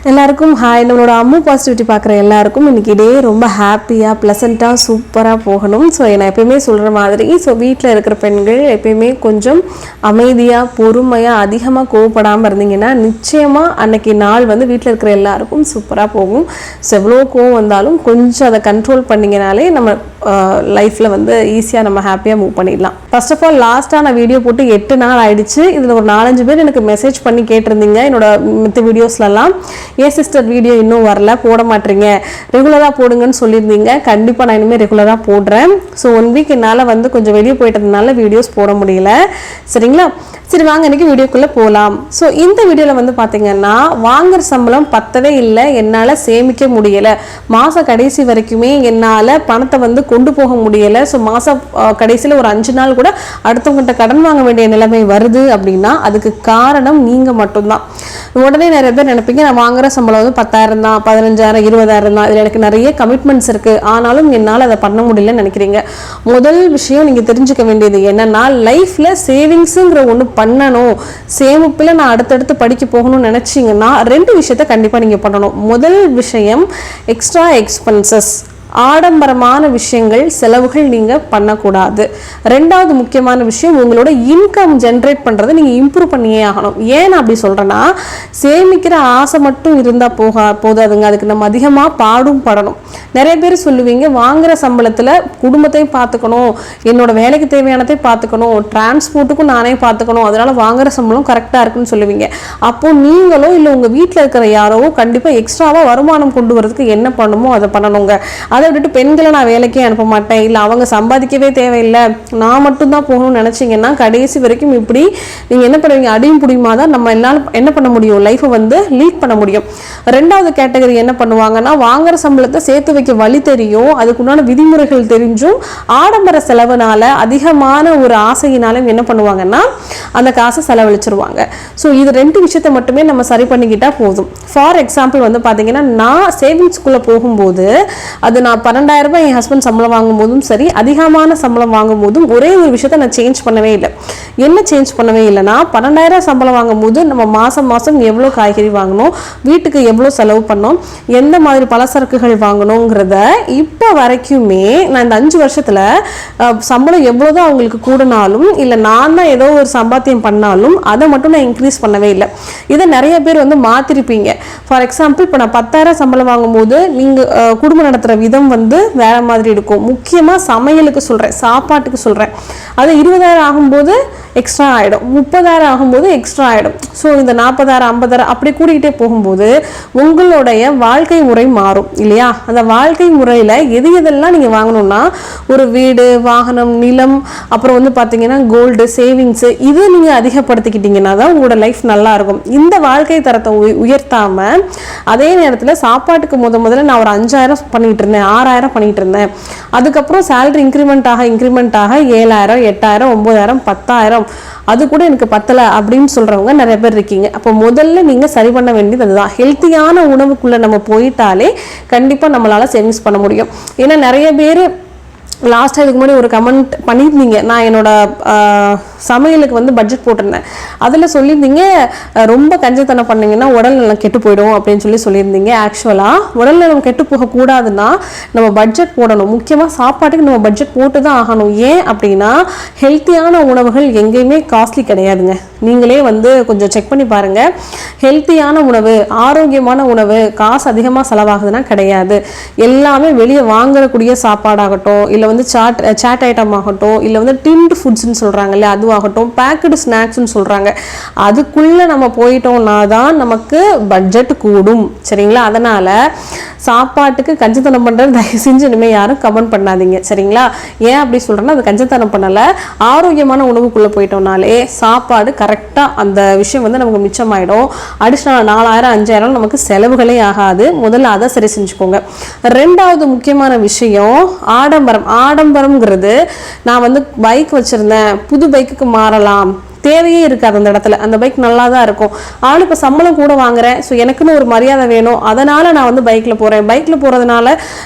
எல்லாருக்கும் ஹாய். நம்மளோட அம்மு பாசிட்டிவிட்டி பார்க்குற எல்லாருக்கும் இன்றைக்கி டே ரொம்ப ஹாப்பியாக ப்ளசண்ட்டாக சூப்பராக போகணும். ஸோ நான் எப்பயுமே சொல்கிற மாதிரி வீட்டில் இருக்கிற பெண்கள் எப்பயுமே கொஞ்சம் அமைதியாக பொறுமையாக அதிகமாக கோவப்படாமல் இருந்தீங்கன்னா நிச்சயமாக அன்றைக்கி நாள் வீட்டில் இருக்கிற எல்லாருக்கும் சூப்பராக போகும். ஸோ எவ்வளோ கோவம் வந்தாலும் கொஞ்சம் அதை கண்ட்ரோல் பண்ணிங்கனாலே நம்ம லைஃப்பில் ஈஸியாக நம்ம ஹாப்பியாக மூவ் பண்ணிடலாம். ஃபர்ஸ்ட் ஆஃப் ஆல் லாஸ்ட்டாக நான் வீடியோ போட்டு 8 நாள் ஆயிடுச்சு. இதில் ஒரு 4-5 பேர் எனக்கு மெசேஜ் பண்ணி கேட்டிருந்தீங்க என்னோட மித்த வீடியோஸ்லாம். ஏன் சிஸ்டர் வீடியோ இன்னும் வரல, போட மாட்டீங்க, ரெகுலராக போடுங்கன்னு சொல்லியிருந்தீங்க. கண்டிப்பாக நான் இனிமேல் ரெகுலராக போடுறேன். ஸோ 1 வீக் என்னால் கொஞ்சம் வெளியே போயிட்டதுனால வீடியோஸ் போட முடியல. சரிங்களா? சரி வாங்க இன்றைக்கி வீடியோக்குள்ளே போகலாம். ஸோ இந்த வீடியோவில் பார்த்தீங்கன்னா வாங்குற சம்பளம் பத்தவே இல்லை, என்னால் சேமிக்க முடியலை, மாத கடைசி வரைக்குமே என்னால் பணத்தை கொண்டு போக முடியலை. ஸோ மாத கடைசியில் ஒரு 5 நாள் கூட அடுத்தவங்ககிட்ட கடன் வாங்க வேண்டிய நிலைமை வருது அப்படின்னா அதுக்கு காரணம் நீங்கள் மட்டும்தான். உடனே நிறைய பேர் நினைப்பீங்க நான் வாங்குற சம்பளம் 10,000 தான், 15,000, 20,000 தான், இதில் எனக்கு நிறைய கமிட்மெண்ட்ஸ் இருக்குது, ஆனாலும் என்னால் அதை பண்ண முடியலன்னு நினைக்கிறீங்க. முதல் விஷயம் நீங்கள் தெரிஞ்சுக்க வேண்டியது என்னென்னா, லைஃப்பில் சேவிங்ஸுங்கிற ஒன்று பண்ணணும், சேமிப்பில் நான் அடுத்தடுத்து படிக்க போகணும்னு நினச்சிங்கன்னா 2 விஷயத்த கண்டிப்பாக நீங்கள் பண்ணணும். முதல் விஷயம் எக்ஸ்ட்ரா எக்ஸ்பென்சஸ், ஆடம்பரமான விஷயங்கள் செலவுகள் நீங்கள் பண்ணக்கூடாது. 2வது முக்கியமான விஷயம் உங்களோட இன்கம் ஜென்ரேட் பண்ணுறதை நீங்கள் இம்ப்ரூவ் பண்ணியே ஆகணும். ஏன் நான் அப்படி சொல்கிறேன்னா, சேமிக்கிற ஆசை மட்டும் இருந்தால் போதாதுங்க, அதுக்கு நம்ம அதிகமாக பாடும் படணும். நிறைய பேர் சொல்லுவீங்க வாங்குகிற சம்பளத்தில் குடும்பத்தையும் பார்த்துக்கணும், என்னோட வேலைக்கு தேவையானதை பார்த்துக்கணும், டிரான்ஸ்போர்ட்டுக்கும் நானே பார்த்துக்கணும், அதனால் வாங்குகிற சம்பளம் கரெக்டாக இருக்குன்னு சொல்லுவீங்க. அப்போது நீங்களோ இல்லை உங்கள் வீட்டில் இருக்கிற யாரோ கண்டிப்பாக எக்ஸ்ட்ராவாக வருமானம் கொண்டு வரதுக்கு என்ன பண்ணணுமோ அதை பண்ணணுங்க. அதை விட்டுட்டு பெண்களை நான் வேலைக்கே அனுப்ப மாட்டேன், இல்லை அவங்க சம்பாதிக்கவே தேவையில்லை, நான் மட்டும்தான் போகணும்னு நினச்சிங்கன்னா கடைசி வரைக்கும் இப்படி நீங்கள் என்ன பண்ணுவீங்க, அடியும் புடியுமா தான் நம்ம என்னால் என்ன பண்ண முடியும், லைஃப்பை லீட் பண்ண முடியும். 2வது கேட்டகரி என்ன பண்ணுவாங்கன்னா, வாங்குற சம்பளத்தை சேர்த்து வைக்க வழி தெரியும், அதுக்குண்டான விதிமுறைகள் தெரிஞ்சும் ஆடம்பர செலவுனால அதிகமான ஒரு ஆசையினாலும் என்ன பண்ணுவாங்கன்னா அந்த காசை செலவழிச்சிருவாங்க. ஸோ இது 2 விஷயத்தை மட்டுமே நம்ம சரி பண்ணிக்கிட்டா போதும். ஃபார் எக்ஸாம்பிள் பார்த்தீங்கன்னா நான் சேவிங்ஸ்குள்ளே போகும்போது அது நான் 12,000 ரூபாய் என் ஹஸ்பண்ட் சம்பளம் வாங்கும் போதும் சரி, அதிகமான சம்பளம் வாங்கும் போதும் ஒரே ஒரு விஷயத்த நான் சேஞ்ச் பண்ணவே இல்லை. என்ன சேஞ்ச் பண்ணவே இல்லைன்னா, 12,000 சம்பளம் வாங்கும் போது நம்ம மாதம் மாதம் எவ்வளோ காய்கறி வாங்கணும், வீட்டுக்கு எவ்வளோ செலவு பண்ணோம், எந்த மாதிரி பலசரக்குகள் வாங்கணுங்கிறத இப்போ வரைக்குமே நான் இந்த 5 வருஷத்தில் சம்பளம் எவ்வளோதான் அவங்களுக்கு கூடனாலும் இல்லை நான் தான் ஏதோ ஒரு சம்பாத்தியம் பண்ணாலும் அதை மட்டும் நான் இன்க்ரீஸ் பண்ணவே இல்லை. இதை நிறைய பேர் மாற்றிருப்பீங்க. ஃபார் எக்ஸாம்பிள் இப்போ நான் 10,000 சம்பளம் வாங்கும்போது நீங்கள் குடும்பம் நடத்துகிற விதம் வேற மாதிரி இருக்கும். முக்கியமாக சமையலுக்கு சொல்கிறேன், சாப்பாட்டுக்கு சொல்கிறேன். அது 20,000 ஆகும்போது எக்ஸ்ட்ரா ஆகிடும், 30,000 ஆகும்போது எக்ஸ்ட்ரா ஆகிடும். ஸோ இந்த 40,000, 50,000 அப்படி கூட்டிகிட்டே போகும்போது உங்களுடைய வாழ்க்கை முறை மாறும் இல்லையா? அந்த வாழ்க்கை முறையில் எதெல்லாம் நீங்கள் வாங்கணும்னா, ஒரு வீடு, வாகனம், நிலம், அப்புறம் பார்த்தீங்கன்னா கோல்டு, சேவிங்ஸு, இது நீங்கள் அதிகப்படுத்திக்கிட்டீங்கன்னா தான் உங்களோட லைஃப் நல்லா இருக்கும். இந்த வாழ்க்கை தரத்தை உயர்த்தாமல் அதே நேரத்தில் சாப்பாட்டுக்கு முதல்ல நான் ஒரு 5,000 பண்ணிட்டு இருந்தேன், 6,000 பண்ணிட்டு இருந்தேன், அதுக்கப்புறம் சேலரி இன்க்ரிமெண்ட் ஆக 7,000, 8,000, 9,000, 10,000, அது கூட எனக்கு பத்தலை அப்படின்னு சொல்கிறவங்க நிறைய பேர் இருக்கீங்க. அப்போ முதல்ல நீங்கள் சரி பண்ண வேண்டியது அதுதான். ஹெல்த்தியான உணவுக்குள்ளே நம்ம போயிட்டாலே கண்டிப்பாக நம்மளால் சேவிங்ஸ் பண்ண முடியும். ஏன்னா நிறைய பேர் லாஸ்ட்டாக இதுக்கு முன்னாடி ஒரு கமெண்ட் பண்ணியிருந்தீங்க, நான் என்னோட சமையலுக்கு பட்ஜெட் போட்டிருந்தேன், அதில் சொல்லியிருந்தீங்க ரொம்ப கஞ்சத்தனம் பண்ணிங்கன்னா உடல் நலம் கெட்டு போயிடும் அப்படின்னு சொல்லியிருந்தீங்க. ஆக்சுவலாக உடல் நலம் கெட்டு போகக்கூடாதுன்னா நம்ம பட்ஜெட் போடணும். முக்கியமாக சாப்பாட்டுக்கு நம்ம பட்ஜெட் போட்டு தான் ஆகணும். ஏன் அப்படின்னா ஹெல்த்தியான உணவுகள் எங்கேயுமே காஸ்ட்லி கிடையாதுங்க. நீங்களே கொஞ்சம் செக் பண்ணி பாருங்கள். ஹெல்த்தியான உணவு, ஆரோக்கியமான உணவு காசு அதிகமாக செலவாகுதுன்னா கிடையாது. எல்லாமே வெளியே வாங்கக்கூடிய சாப்பாடாகட்டும், இல்லை சாட் ஐட்டம் ஆகட்டும், இல்லை டின்டு ஃபுட்ஸ்ன்னு சொல்கிறாங்கல்ல அதுவாகட்டும், பேக்கடு ஸ்நாக்ஸ்ன்னு சொல்கிறாங்க, அதுக்குள்ளே நம்ம போயிட்டோம்னா தான் நமக்கு பட்ஜெட் கூடும். சரிங்களா? அதனால் சாப்பாட்டுக்கு கஞ்சத்தனம் பண்ணுறது தயவு செஞ்சு இனிமேல் யாரும் கமெண்ட் பண்ணாதீங்க. சரிங்களா? ஏன் அப்படி சொல்கிறேன்னா, அது கஞ்சத்தனம் பண்ணலை, ஆரோக்கியமான உணவுக்குள்ளே போயிட்டோம்னாலே சாப்பாடு கரெக்டாக அந்த விஷயம் நமக்கு மிச்சமாயிடும். அடிஷ்னல் 4,000, 5,000 நமக்கு செலவுகளே ஆகாது. முதல்ல அதை சரி செஞ்சுக்கோங்க. 2வது முக்கியமான விஷயம் ஆடம்பரம்ங்கிறது, நான் பைக் வச்சுருந்தேன், புது பைக்குக்கு மாறலாம், தேவையே இருக்காது அந்த இடத்துல. அந்த பைக் நல்லா தான் இருக்கும். ஆள் இப்போ சம்பளம் கூட வாங்குறேன், ஸோ எனக்குன்னு ஒரு மரியாதை வேணும், அதனால் நான் வந்து பைக்கில் போகிறேன். பைக்கில் போகிறதுனால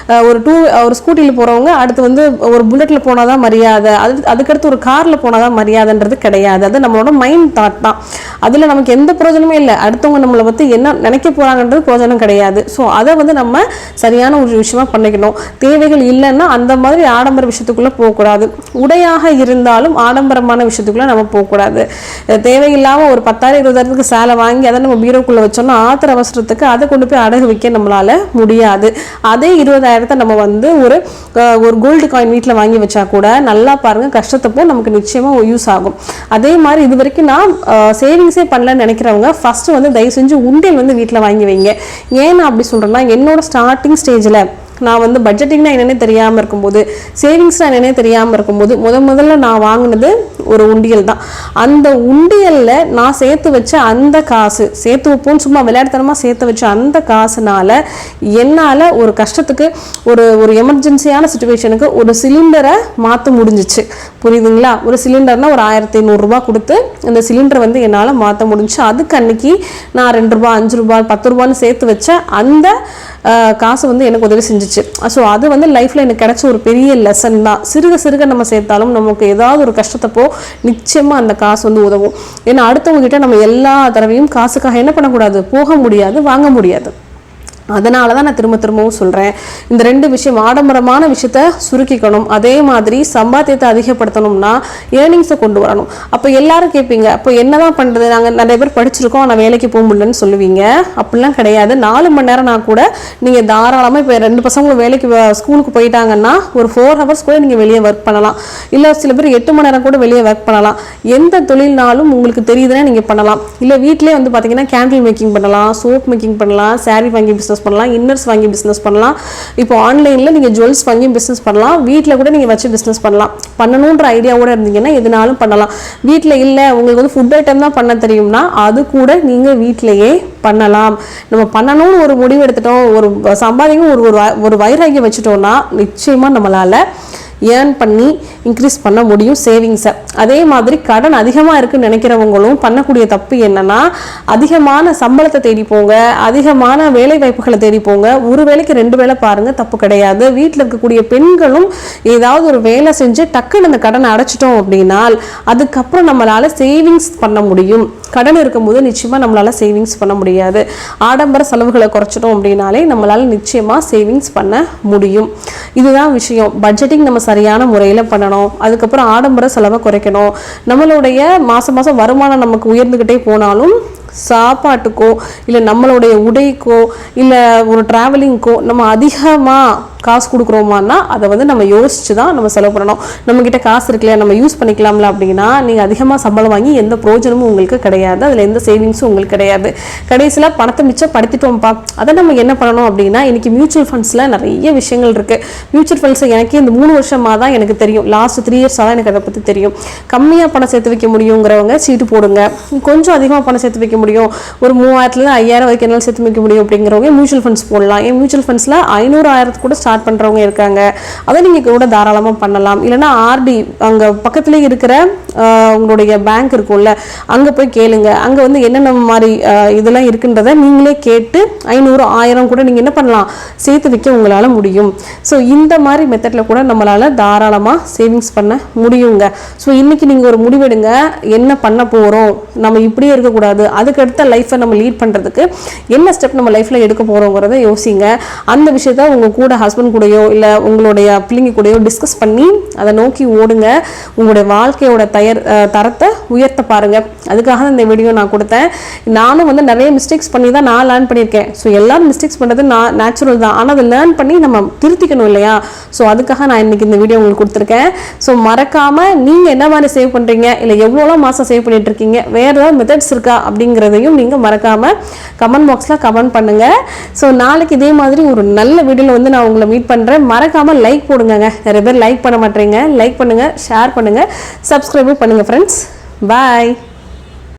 ஒரு ஸ்கூட்டியில் போகிறவங்க அடுத்து வந்து ஒரு புல்லட்டில் போனால் தான் மரியாதை, அதுக்கடுத்து ஒரு காரில் போனால் தான் மரியாதைன்றது கிடையாது. அது நம்மளோட மைண்ட் தாட் தான். அதில் நமக்கு எந்த பிரயோஜனமே இல்லை. அடுத்தவங்க நம்மளை பற்றி என்ன நினைக்க போகிறாங்கன்றது பிரயோஜனம் கிடையாது. ஸோ அதை வந்து நம்ம சரியான ஒரு விஷயமா பண்ணிக்கணும். தேவைகள் இல்லைன்னா அந்த மாதிரி ஆடம்பர விஷயத்துக்குள்ளே போகக்கூடாது. உடையாக இருந்தாலும் ஆடம்பரமான விஷயத்துக்குள்ளே நம்ம போகக்கூடாது. தேவையில்லாமல் ஒரு 10,000 20,000க்கு சேலை வாங்கி அதை நம்ம பீரோக்குள்ளே வச்சோம்னா ஆத்திர அவசரத்துக்கு அதை கொண்டு போய் அடகு வைக்க நம்மளால முடியாது. அதே 20,000 நம்ம வந்து ஒரு கோல்டு காயின் வீட்டில் வாங்கி வச்சா கூட நல்லா பாருங்க, கஷ்டத்தப்போ நமக்கு நிச்சயமா யூஸ் ஆகும். அதே மாதிரி இது வரைக்கும் நான் சேவிங்ஸே பண்ணலன்னு நினைக்கிறவங்க ஃபர்ஸ்ட் வந்து தயவு செஞ்சு உண்டியல் வந்து வீட்டில் வாங்கி வைங்க. ஏன் நான் அப்படி சொல்றேன்னா, என்னோட ஸ்டார்டிங் ஸ்டேஜில் நான் வந்து பட்ஜெட்டிங்னா என்னென்னே தெரியாமல் இருக்கும்போது, சேவிங்ஸ்னா என்னென்னே தெரியாமல் இருக்கும்போது முதல்ல நான் வாங்கினது ஒரு உண்டியல் தான். அந்த உண்டியலில் நான் சேர்த்து வச்ச அந்த காசு, சேர்த்து வைப்போன்னு சும்மா விளையாட்டுத்தனமாக சேர்த்து வச்ச அந்த காசுனால என்னால் ஒரு கஷ்டத்துக்கு ஒரு எமர்ஜென்சியான சுச்சுவேஷனுக்கு ஒரு சிலிண்டரை மாற்ற முடிஞ்சிச்சு. புரியுதுங்களா? ஒரு சிலிண்டர்னால் ஒரு 1500 ரூபா கொடுத்து அந்த சிலிண்டரை வந்து என்னால் மாற்ற முடிஞ்சிச்சு. அதுக்கு அன்னைக்கு நான் 2 ரூபா 5 ரூபா 10 ரூபான்னு சேர்த்து வச்ச அந்த காசு வந்து எனக்கு உதவி செஞ்சிச்சு. ஸோ அது வந்து லைஃப்பில் எனக்கு கிடைச்ச ஒரு பெரிய லெசன் தான். சிறுக நம்ம சேர்த்தாலும் நமக்கு ஏதாவது ஒரு கஷ்டத்தப்போ நிச்சயமாக அந்த காசு வந்து உதவும். ஏன்னா அடுத்தவங்க கிட்ட நம்ம எல்லா தடவையும் காசுக்காக என்ன பண்ணக்கூடாது, போக முடியாது, வாங்க முடியாது. அதனால தான் நான் திரும்பவும் சொல்கிறேன், இந்த 2 விஷயம், ஆடம்பரமான விஷயத்த சுருக்கிக்கணும், அதே மாதிரி சம்பாத்தியத்தை அதிகப்படுத்தணும்னா ஏர்னிங்ஸை கொண்டு வரணும். அப்போ எல்லாரும் கேட்பீங்க, அப்போ என்னதான் பண்ணுறது, நாங்கள் நிறைய பேர் படிச்சிருக்கோம் ஆனால் வேலைக்கு போக முடியலன்னு சொல்லுவீங்க. அப்படிலாம் கிடையாது. 4 மணி நேரம் நான் கூட நீங்கள் தாராளமாக இப்போ 2 பசங்களும் வேலைக்கு ஸ்கூலுக்கு போயிட்டாங்கன்னா ஒரு 4 ஹவர்ஸ் கூட நீங்கள் வெளியே ஒர்க் பண்ணலாம். இல்லை சில பேர் 8 மணி நேரம் கூட வெளியே ஒர்க் பண்ணலாம். எந்த தொழில்னாலும் உங்களுக்கு தெரியுதுன்னா நீங்கள் பண்ணலாம். இல்லை வீட்டிலே வந்து பார்த்தீங்கன்னா கேண்டில் மேக்கிங் பண்ணலாம், சோப் மேக்கிங் பண்ணலாம், சாரீ வாங்கி பிஸ்னஸ் பண்ணலாம், இன்னர்ஸ் வாங்கி பிஸ்னஸ் பண்ணலாம். இப்போ ஆன்லைனில் நீங்கள் ஜுவல்ஸ் வாங்கி பிஸ்னஸ் பண்ணலாம். வீட்டில் கூட நீங்கள் வச்சு பிஸ்னஸ் பண்ணலாம். பண்ணணுன்ற ஐடியாவோட இருந்தீங்கன்னா எதுனாலும் பண்ணலாம். வீட்டில் இல்லை உங்களுக்கு வந்து ஃபுட் ஐட்டம் தான் பண்ண தெரியும்னா அது கூட நீங்கள் வீட்டிலையே பண்ணலாம். நம்ம பண்ணணும்னு ஒரு முடிவு எடுத்துட்டோம், ஒரு சம்பாதிக்கும் ஒரு வைராகியம் வச்சுட்டோம்னா நிச்சயமாக நம்மளால் ஏர்ன் பண்ணி இன்க்ரீஸ் பண்ண முடியும் சேவிங்ஸை. அதே மாதிரி கடன் அதிகமாக இருக்குன்னு நினைக்கிறவங்களும் பண்ணக்கூடிய தப்பு என்னன்னா, அதிகமான சம்பளத்தை தேடி போங்க, அதிகமான வேலை வாய்ப்புகளை தேடி போங்க. ஒரு வேலைக்கு 2 வேலை பாருங்க, தப்பு கிடையாது. வீட்டில் இருக்கக்கூடிய பெண்களும் ஏதாவது ஒரு வேலை செஞ்சு டக்குன்னு அந்த கடனை அடைச்சிட்டோம் அப்படின்னா அதுக்கப்புறம் நம்மளால சேவிங்ஸ் பண்ண முடியும். கடன் இருக்கும்போது நிச்சயமாக நம்மளால சேவிங்ஸ் பண்ண முடியாது. ஆடம்பர செலவுகளை குறைச்சிட்டோம் அப்படின்னாலே நம்மளால நிச்சயமாக சேவிங்ஸ் பண்ண முடியும். இதுதான் விஷயம். பட்ஜெட்டிங் நம்ம சரியான முறையில் பண்ணணும். அதுக்கப்புறம் ஆடம்பர செலவை குறைக்கணும். நம்மளுடைய மாதம் வருமானம் நமக்கு உயர்ந்துக்கிட்டே போனாலும் சாப்பாட்டுக்கோ இல்லை நம்மளுடைய உடைக்கோ இல்லை ஒரு ட்ராவலிங்க்கோ நம்ம அதிகமாக காசு கொடுக்குறோமான்னா அதை வந்து நம்ம யோசிச்சு தான் நம்ம செலவு பண்ணணும். நம்மக்கிட்ட காசு இருக்குல்லையா, நம்ம யூஸ் பண்ணிக்கலாம்ல அப்படின்னா நீங்கள் அதிகமாக சம்பளம் வாங்கி எந்த பிரோஜனமும் உங்களுக்கு கிடையாது. அதில் எந்த சேவிங்ஸும் உங்களுக்கு கிடையாது. கடைசியில் பணத்தை மிச்சப்படுத்திட்டோம்ப்பா, அதை நம்ம என்ன பண்ணணும் அப்படின்னா, இன்றைக்கி மியூச்சுவல் ஃபண்ட்ஸில் நிறைய விஷயங்கள் இருக்குது. மியூச்சுவல் ஃபண்ட்ஸை எனக்கே இந்த 3 வருஷமாக தான் எனக்கு தெரியும். லாஸ்ட் 3 இயர்ஸாக தான் எனக்கு அதை பற்றி தெரியும். கம்மியாக பணம் சேர்த்து வைக்க முடியுங்கிறவங்க சீட்டு போடுங்க. கொஞ்சம் அதிகமாக பணம் சேர்த்து வைக்க முடியும், ஒரு 3000 5000 வரைக்கும் என்னால் சேர்த்து வைக்க முடியும் அப்படிங்கிறவங்க மியூச்சுவல் ஃபண்ட்ஸ் போடலாம். ஏன் மியூச்சுவல் ஃபண்ட்ஸில் 500 1000 கூட ஸ்டார்ட் பண்ணுறவங்க இருக்காங்க. அதை நீங்கள் கூட தாராளமாக பண்ணலாம். இல்லைனா ஆர்டி அங்கே பக்கத்துலேயே இருக்கிற உங்களுடைய பேங்க் இருக்கும்ல, அங்கே போய் கேளுங்க. அங்கே வந்து என்னென்ன மாதிரி இதெல்லாம் இருக்குன்றதை நீங்களே கேட்டு 500 1000 கூட நீங்கள் என்ன பண்ணலாம், சேர்த்து வைக்க உங்களால் முடியும். ஸோ இந்த மாதிரி மெத்தடில் கூட நம்மளால் தாராளமாக சேவிங்ஸ் பண்ண முடியுங்க. ஸோ இன்றைக்கி நீங்கள் ஒரு முடிவெடுங்க, என்ன பண்ண போகிறோம், நம்ம இப்படியே இருக்கக்கூடாது, அதுக்கடுத்த லைஃப்பை நம்ம லீட் பண்ணுறதுக்கு என்ன ஸ்டெப் நம்ம லைஃப்பில் எடுக்க போகிறோங்கிறத யோசிங்க. அந்த விஷயத்த உங்கள் கூட ஹஸ்பண்ட் கூடயோ இல்லை உங்களுடைய பிள்ளைங்க கூடயோ டிஸ்கஸ் பண்ணி அதை நோக்கி ஓடுங்க. உங்களுடைய வாழ்க்கையோட தரத்தை உயர்த்த பாருங்கள். அதுக்காக தான் இந்த வீடியோ நான் கொடுத்தேன். நானும் வந்து நிறைய மிஸ்டேக்ஸ் பண்ணி தான் நான் லேர்ன் பண்ணியிருக்கேன். ஸோ எல்லாரும் மிஸ்டேக்ஸ் பண்ணுறது நேச்சுரல் தான், ஆனால் அதை லேர்ன் பண்ணி நம்ம திருத்திக்கணும் இல்லையா? ஸோ அதுக்காக நான் இன்றைக்கி இந்த வீடியோ உங்களுக்கு கொடுத்துருக்கேன். ஸோ மறக்காமல் நீங்கள் என்ன மாதிரி சேவ் பண்ணுறீங்க, இல்லை எவ்வளோலாம் மாதம் சேவ் பண்ணிட்டு இருக்கீங்க, வேறு ஏதாவது மெத்தட்ஸ் இருக்கா அப்படிங்கிறதையும் நீங்கள் மறக்காமல் கமெண்ட் பாக்ஸில் கமெண்ட் பண்ணுங்கள். ஸோ நாளைக்கு இதே மாதிரி ஒரு நல்ல வீடியோவில் வந்து நான் உங்களை மீட் பண்ணுறேன். மறக்காமல் லைக் போடுங்க. நிறைய பேர் லைக் பண்ண மாட்டேறீங்க. லைக் பண்ணுங்கள், ஷேர் பண்ணுங்கள், சப்ஸ்கிரைபும் பண்ணுங்கள் ஃப்ரெண்ட்ஸ். பாய்.